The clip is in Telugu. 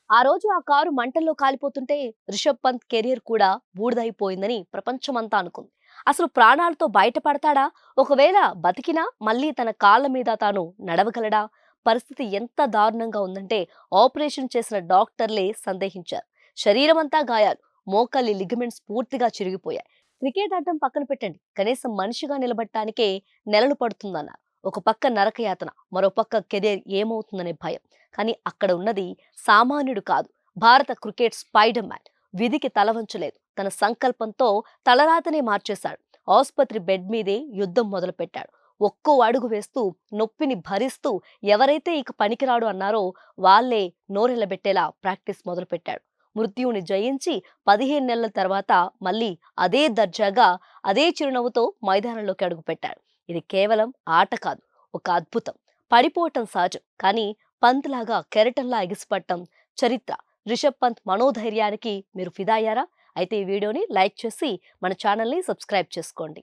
ఆ రోజు ఆ కారు మంటల్లో కాలిపోతుంటే రిషబ్ పంత్ కెరియర్ కూడా బూడిదైపోయిందని ప్రపంచమంతా అనుకుంది. అసలు ప్రాణాలతో బయటపడతాడా? ఒకవేళ బతికినా మళ్ళీ తన కాళ్ళ మీద తాను నడవగలడా? పరిస్థితి ఎంత దారుణంగా ఉందంటే ఆపరేషన్ చేసిన డాక్టర్లే సందేహించారు. శరీరమంతా గాయాలు, మోకాలి లిగమెంట్స్ పూర్తిగా చిరిగిపోయాయి. క్రికెట్ ఆడటం పక్కన పెట్టండి, కనీసం మనిషిగా నిలబడటానికే నెలలు పడుతుందన్నారు. ఒక పక్క నరకయాతన, మరో పక్క కెరీర్ ఏమవుతుందనే భయం. కానీ అక్కడ ఉన్నది సామాన్యుడు కాదు, భారత క్రికెట్ స్పైడర్ మ్యాన్. విధికి తలవంచలేదు, తన సంకల్పంతో తలరాతనే మార్చేశాడు. ఆసుపత్రి బెడ్ మీదే యుద్ధం మొదలుపెట్టాడు. ఒక్కో అడుగు వేస్తూ, నొప్పిని భరిస్తూ, ఎవరైతే ఇక పనికిరాడు అన్నారో వాళ్ళే నోరెళ్లబెట్టేలా ప్రాక్టీస్ మొదలుపెట్టాడు. మృత్యువుని జయించి 15 నెలల తర్వాత మళ్ళీ అదే దర్జాగా, అదే చిరునవ్వుతో మైదానంలోకి అడుగుపెట్టాడు. ఇది కేవలం ఆట కాదు, ఒక అద్భుతం. పడిపోవటం సహజం, కానీ పంత్ లాగా కెరటంలా ఎగిసిపడటం చరిత్ర. రిషబ్ పంత్ మనోధైర్యానికి మీరు ఫిదా అయ్యారా? అయితే ఈ వీడియోని లైక్ చేసి మన ఛానల్ని సబ్స్క్రైబ్ చేసుకోండి.